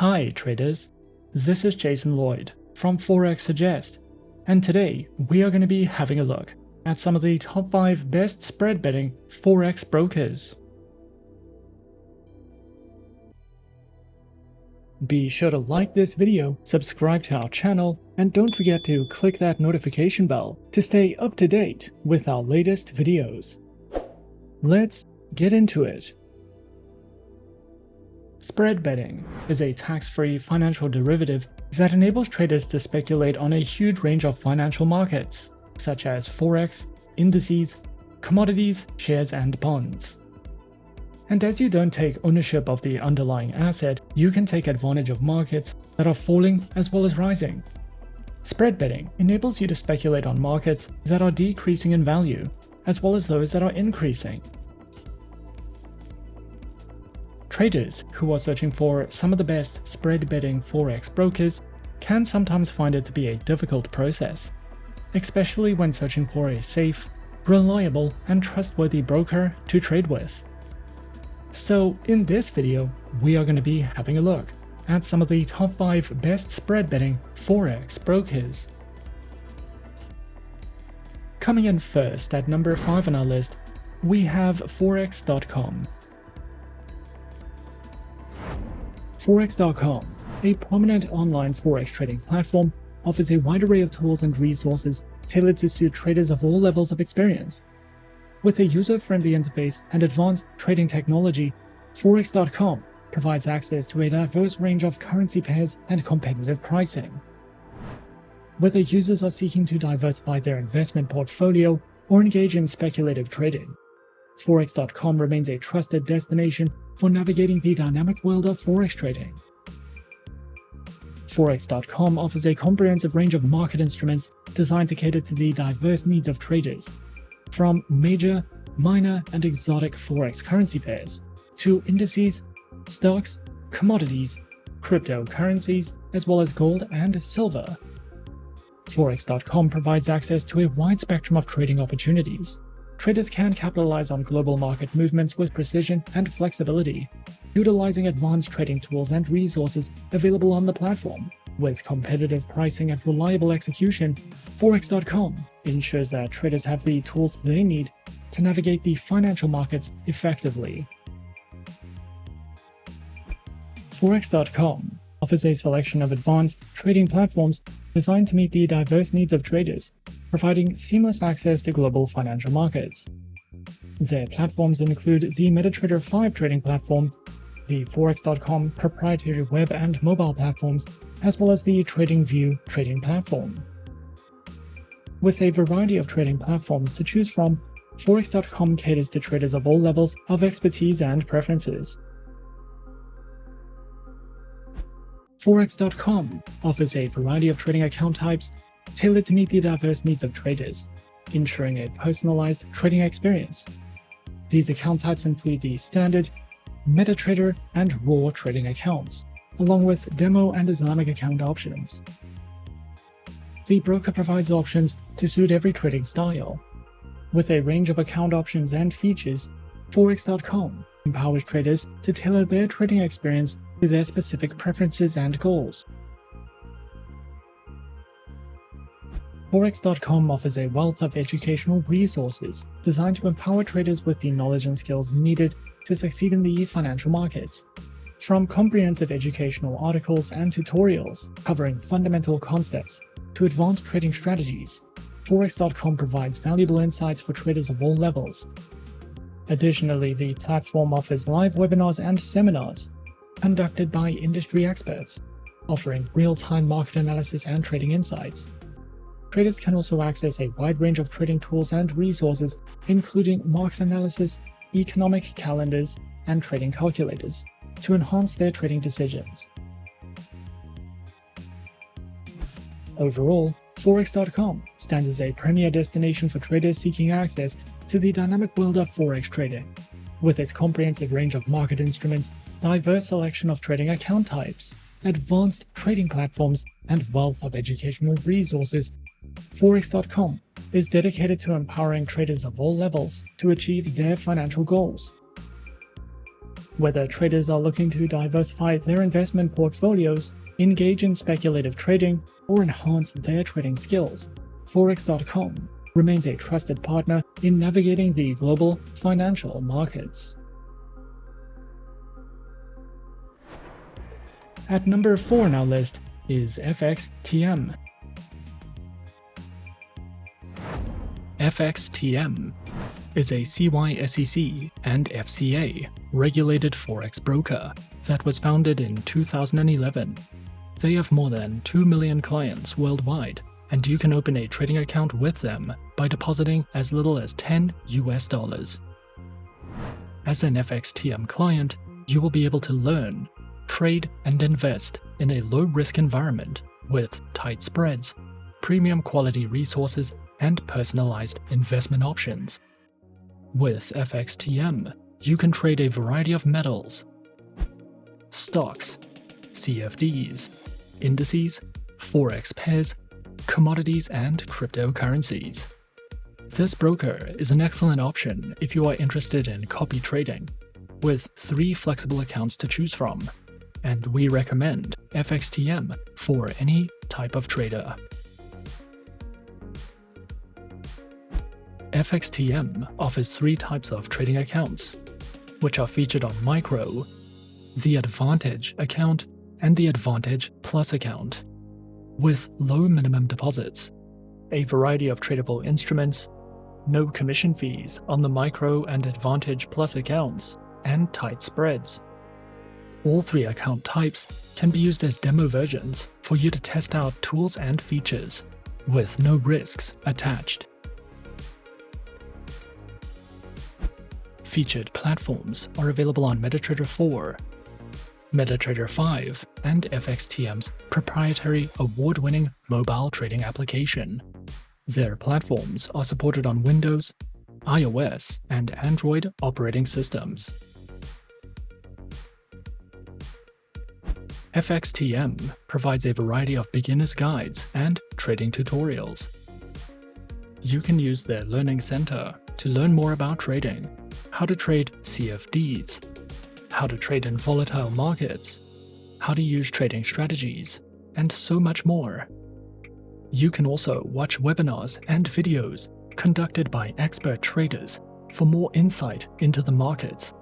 Hi traders, this is Jason Lloyd from Forexsuggest, and today we are going to be having a look at some of the top 5 best spread betting Forex brokers. Be sure to like this video, subscribe to our channel, and don't forget to click that notification bell to stay up to date with our latest videos. Let's get into it. Spread betting is a tax-free financial derivative that enables traders to speculate on a huge range of financial markets, such as Forex, indices, commodities, shares, and bonds. And as you don't take ownership of the underlying asset, you can take advantage of markets that are falling as well as rising. Spread betting enables you to speculate on markets that are decreasing in value, as well as those that are increasing. Traders who are searching for some of the best spread betting Forex brokers can sometimes find it to be a difficult process, especially when searching for a safe, reliable, and trustworthy broker to trade with. So in this video, we are going to be having a look at some of the top 5 best spread betting Forex brokers. Coming in first at number 5 on our list, we have Forex.com. Forex.com, a prominent online Forex trading platform, offers a wide array of tools and resources tailored to suit traders of all levels of experience. With a user-friendly interface and advanced trading technology, Forex.com provides access to a diverse range of currency pairs and competitive pricing. Whether users are seeking to diversify their investment portfolio or engage in speculative trading, Forex.com remains a trusted destination for navigating the dynamic world of Forex trading. Forex.com offers a comprehensive range of market instruments designed to cater to the diverse needs of traders, from major, minor, and exotic Forex currency pairs to indices, stocks, commodities, cryptocurrencies, as well as gold and silver. Forex.com provides access to a wide spectrum of trading opportunities. Traders can capitalize on global market movements with precision and flexibility, utilizing advanced trading tools and resources available on the platform. With competitive pricing and reliable execution, Forex.com ensures that traders have the tools they need to navigate the financial markets effectively. Forex.com offers a selection of advanced trading platforms designed to meet the diverse needs of traders, providing seamless access to global financial markets. Their platforms include the MetaTrader 5 trading platform, the Forex.com proprietary web and mobile platforms, as well as the TradingView trading platform. With a variety of trading platforms to choose from, Forex.com caters to traders of all levels of expertise and preferences. Forex.com offers a variety of trading account types tailored to meet the diverse needs of traders, ensuring a personalized trading experience. These account types include the standard, MetaTrader, and raw trading accounts, along with demo and Islamic account options. The broker provides options to suit every trading style. With a range of account options and features, Forex.com empowers traders to tailor their trading experience to their specific preferences and goals. Forex.com offers a wealth of educational resources designed to empower traders with the knowledge and skills needed to succeed in the financial markets. From comprehensive educational articles and tutorials covering fundamental concepts to advanced trading strategies, Forex.com provides valuable insights for traders of all levels. Additionally, the platform offers live webinars and seminars conducted by industry experts, offering real-time market analysis and trading insights. Traders can also access a wide range of trading tools and resources, including market analysis, economic calendars, and trading calculators, to enhance their trading decisions. Overall, Forex.com stands as a premier destination for traders seeking access to the dynamic world of Forex trading. With its comprehensive range of market instruments, diverse selection of trading account types, advanced trading platforms, and wealth of educational resources, Forex.com is dedicated to empowering traders of all levels to achieve their financial goals. Whether traders are looking to diversify their investment portfolios, engage in speculative trading, or enhance their trading skills, Forex.com remains a trusted partner in navigating the global financial markets. At number 4 on our list is FXTM. FXTM is a CySEC and FCA-regulated Forex broker that was founded in 2011. They have more than 2 million clients worldwide, and you can open a trading account with them by depositing as little as $10 US. As an FXTM client, you will be able to learn, trade, and invest in a low-risk environment with tight spreads, premium quality resources, and personalized investment options. With FXTM, you can trade a variety of metals, stocks, CFDs, indices, Forex pairs, commodities, and cryptocurrencies. This broker is an excellent option if you are interested in copy trading, with 3 flexible accounts to choose from, and we recommend FXTM for any type of trader. FXTM offers 3 types of trading accounts, which are featured on Micro, the Advantage account, and the Advantage Plus account, with low minimum deposits, a variety of tradable instruments, no commission fees on the Micro and Advantage Plus accounts, and tight spreads. All 3 account types can be used as demo versions for you to test out tools and features, with no risks attached. Featured platforms are available on MetaTrader 4, MetaTrader 5, and FXTM's proprietary award-winning mobile trading application. Their platforms are supported on Windows, iOS, and Android operating systems. FXTM provides a variety of beginner's guides and trading tutorials. You can use their Learning Center to learn more about trading, how to trade CFDs, how to trade in volatile markets, how to use trading strategies, and so much more. You can also watch webinars and videos conducted by expert traders for more insight into the markets.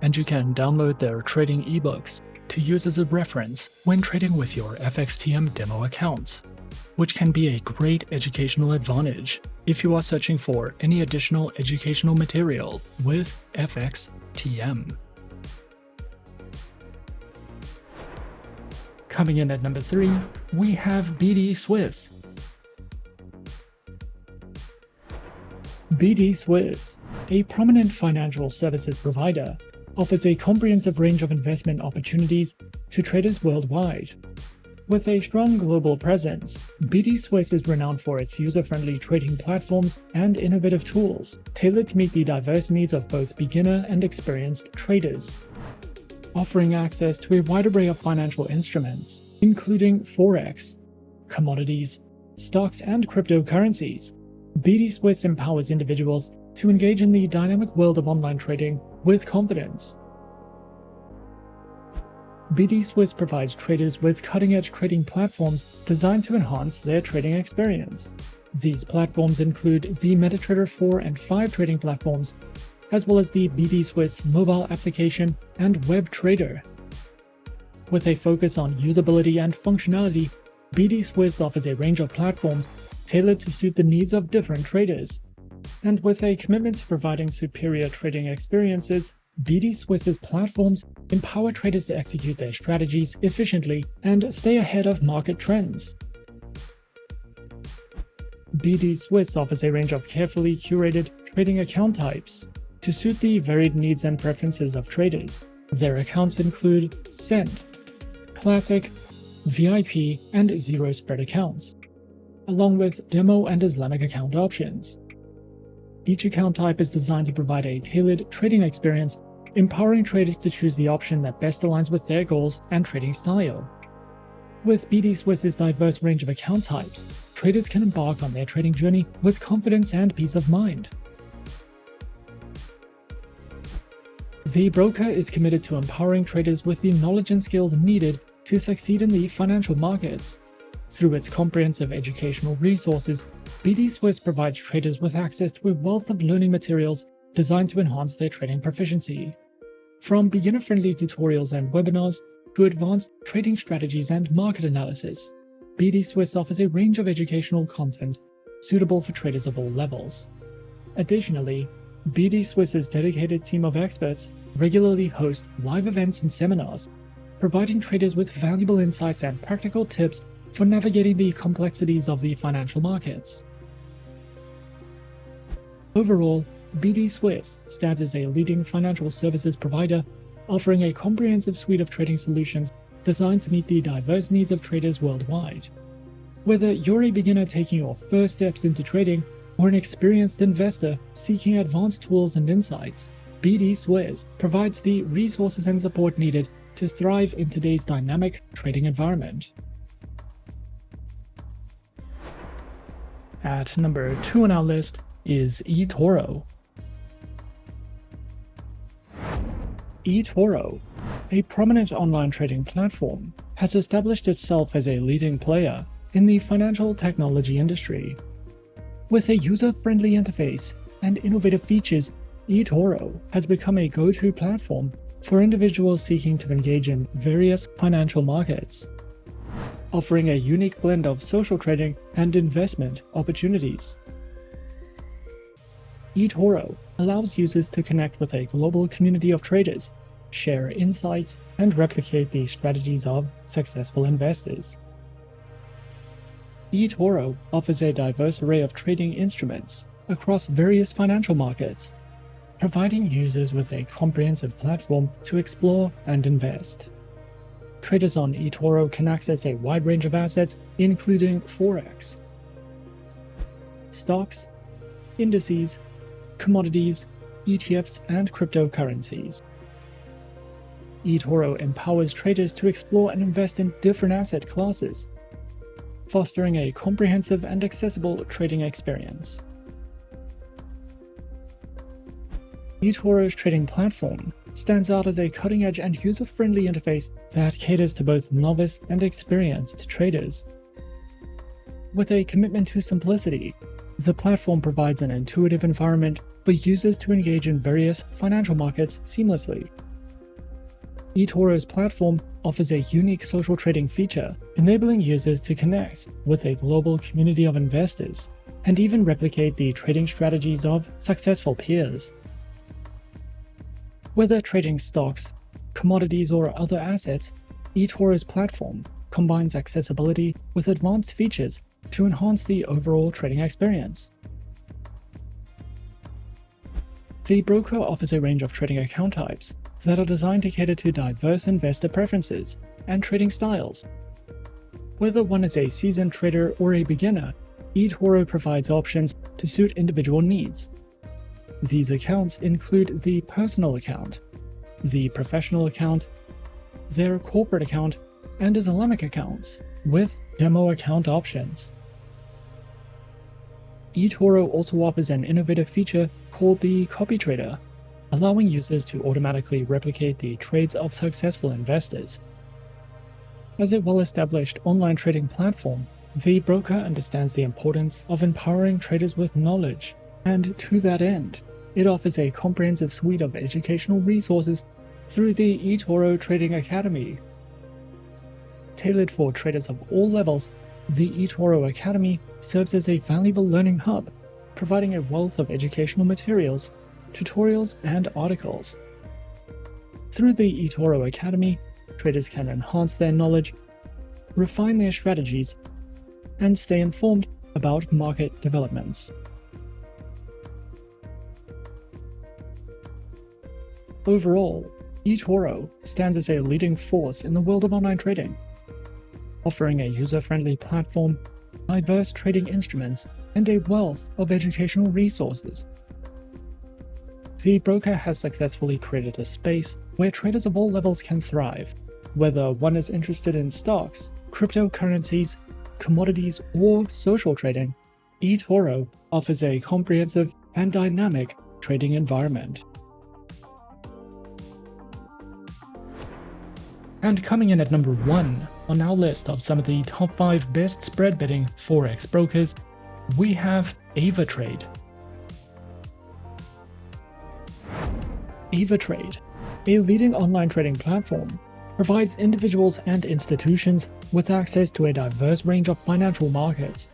And you can download their trading ebooks to use as a reference when trading with your FXTM demo accounts, which can be a great educational advantage if you are searching for any additional educational material with FXTM. Coming in at number 3, we have BDSwiss. BDSwiss, a prominent financial services provider, offers a comprehensive range of investment opportunities to traders worldwide. With a strong global presence, BDSwiss is renowned for its user-friendly trading platforms and innovative tools, tailored to meet the diverse needs of both beginner and experienced traders. Offering access to a wide array of financial instruments, including Forex, commodities, stocks, and cryptocurrencies, BDSwiss empowers individuals to engage in the dynamic world of online trading with confidence. BDSwiss provides traders with cutting-edge trading platforms designed to enhance their trading experience. These platforms include the MetaTrader 4 and 5 trading platforms, as well as the BDSwiss mobile application and web trader. With a focus on usability and functionality, BDSwiss offers a range of platforms tailored to suit the needs of different traders. And with a commitment to providing superior trading experiences, BDSwiss's platforms empower traders to execute their strategies efficiently and stay ahead of market trends. BDSwiss offers a range of carefully curated trading account types to suit the varied needs and preferences of traders. Their accounts include Cent, Classic, VIP, and Zero Spread accounts, along with Demo and Islamic account options. Each account type is designed to provide a tailored trading experience, empowering traders to choose the option that best aligns with their goals and trading style. With BDSwiss's diverse range of account types, traders can embark on their trading journey with confidence and peace of mind. The broker is committed to empowering traders with the knowledge and skills needed to succeed in the financial markets. Through its comprehensive educational resources, BDSwiss provides traders with access to a wealth of learning materials designed to enhance their trading proficiency. From beginner-friendly tutorials and webinars to advanced trading strategies and market analysis, BDSwiss offers a range of educational content suitable for traders of all levels. Additionally, BDSwiss's dedicated team of experts regularly host live events and seminars, providing traders with valuable insights and practical tips for navigating the complexities of the financial markets. Overall, BDSwiss stands as a leading financial services provider, offering a comprehensive suite of trading solutions designed to meet the diverse needs of traders worldwide. Whether you're a beginner taking your first steps into trading or an experienced investor seeking advanced tools and insights, BDSwiss provides the resources and support needed to thrive in today's dynamic trading environment. At number 2 on our list is eToro. eToro, a prominent online trading platform, has established itself as a leading player in the financial technology industry. With a user-friendly interface and innovative features, eToro has become a go-to platform for individuals seeking to engage in various financial markets, offering a unique blend of social trading and investment opportunities. eToro allows users to connect with a global community of traders, share insights, and replicate the strategies of successful investors. eToro offers a diverse array of trading instruments across various financial markets, providing users with a comprehensive platform to explore and invest. Traders on eToro can access a wide range of assets, including Forex, stocks, indices, commodities, ETFs, and cryptocurrencies. eToro empowers traders to explore and invest in different asset classes, fostering a comprehensive and accessible trading experience. eToro's trading platform stands out as a cutting-edge and user-friendly interface that caters to both novice and experienced traders. With a commitment to simplicity, the platform provides an intuitive environment for users to engage in various financial markets seamlessly. eToro's platform offers a unique social trading feature, enabling users to connect with a global community of investors and even replicate the trading strategies of successful peers. Whether trading stocks, commodities, or other assets, eToro's platform combines accessibility with advanced features to enhance the overall trading experience. The broker offers a range of trading account types that are designed to cater to diverse investor preferences and trading styles. Whether one is a seasoned trader or a beginner, eToro provides options to suit individual needs. These accounts include the personal account, the professional account, their corporate account, and Islamic accounts, with demo account options. eToro also offers an innovative feature called the Copy Trader, allowing users to automatically replicate the trades of successful investors. As a well-established online trading platform, the broker understands the importance of empowering traders with knowledge, and to that end, it offers a comprehensive suite of educational resources through the eToro Trading Academy. Tailored for traders of all levels, the eToro Academy serves as a valuable learning hub, providing a wealth of educational materials, tutorials, and articles. Through the eToro Academy, traders can enhance their knowledge, refine their strategies, and stay informed about market developments. Overall, eToro stands as a leading force in the world of online trading, offering a user-friendly platform, diverse trading instruments, and a wealth of educational resources. The broker has successfully created a space where traders of all levels can thrive, whether one is interested in stocks, cryptocurrencies, commodities, or social trading. eToro offers a comprehensive and dynamic trading environment. And coming in at number 1 on our list of some of the top 5 best spread betting Forex brokers, we have Avatrade. Avatrade, a leading online trading platform, provides individuals and institutions with access to a diverse range of financial markets.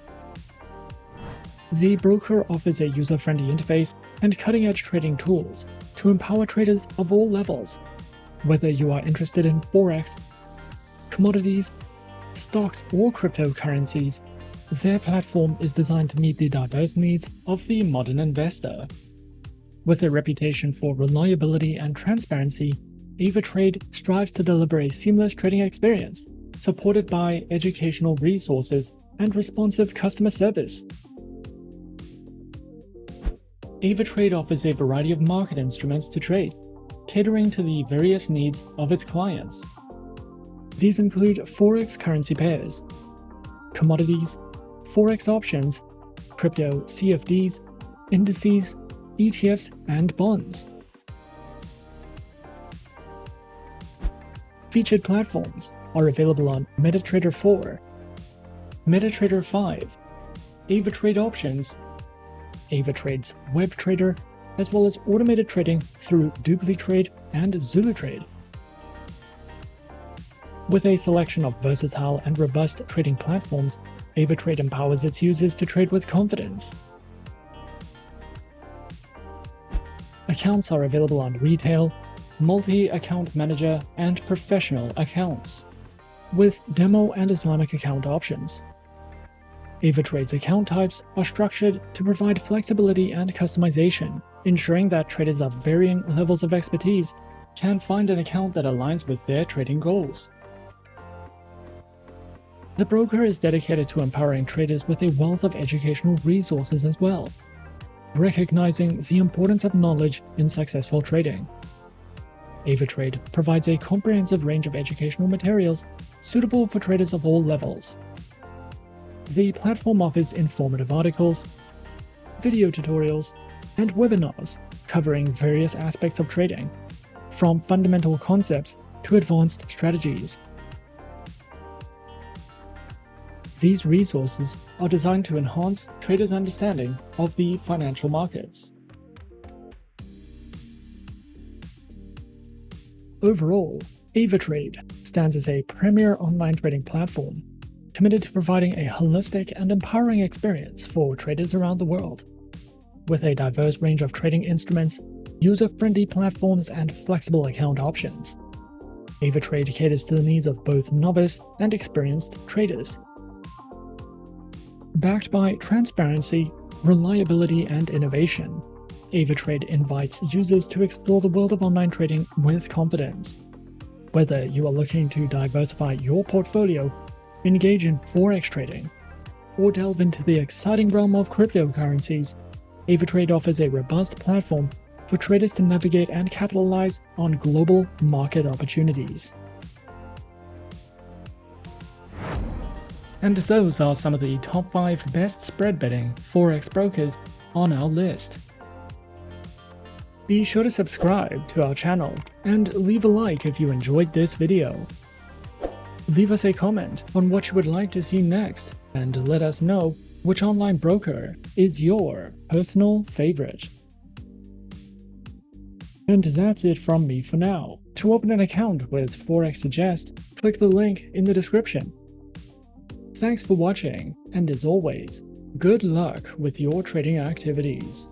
The broker offers a user-friendly interface and cutting-edge trading tools to empower traders of all levels. Whether you are interested in Forex, commodities, stocks, or cryptocurrencies, their platform is designed to meet the diverse needs of the modern investor. With a reputation for reliability and transparency, Avatrade strives to deliver a seamless trading experience, supported by educational resources and responsive customer service. Avatrade offers a variety of market instruments to trade, catering to the various needs of its clients. These include Forex currency pairs, commodities, Forex options, crypto CFDs, indices, ETFs, and bonds. Featured platforms are available on MetaTrader 4, MetaTrader 5, Avatrade Options, Avatrade's Web Trader, as well as automated trading through DupliTrade and ZuluTrade. With a selection of versatile and robust trading platforms, Avatrade empowers its users to trade with confidence. Accounts are available on retail, multi-account manager, and professional accounts, with demo and Islamic account options. Avatrade's account types are structured to provide flexibility and customization, ensuring that traders of varying levels of expertise can find an account that aligns with their trading goals. The broker is dedicated to empowering traders with a wealth of educational resources as well, recognizing the importance of knowledge in successful trading. Avatrade provides a comprehensive range of educational materials suitable for traders of all levels. The platform offers informative articles, video tutorials, and webinars covering various aspects of trading, from fundamental concepts to advanced strategies. These resources are designed to enhance traders' understanding of the financial markets. Overall, Avatrade stands as a premier online trading platform, committed to providing a holistic and empowering experience for traders around the world. With a diverse range of trading instruments, user-friendly platforms, and flexible account options, Avatrade caters to the needs of both novice and experienced traders. Backed by transparency, reliability, and innovation, Avatrade invites users to explore the world of online trading with confidence. Whether you are looking to diversify your portfolio, engage in Forex trading, or delve into the exciting realm of cryptocurrencies, Avatrade offers a robust platform for traders to navigate and capitalize on global market opportunities. And those are some of the top 5 best spread betting Forex brokers on our list. Be sure to subscribe to our channel and leave a like if you enjoyed this video. Leave us a comment on what you would like to see next and let us know which online broker is your personal favorite. And that's it from me for now. To open an account with Forexsuggest, click the link in the description. Thanks for watching, and as always, good luck with your trading activities.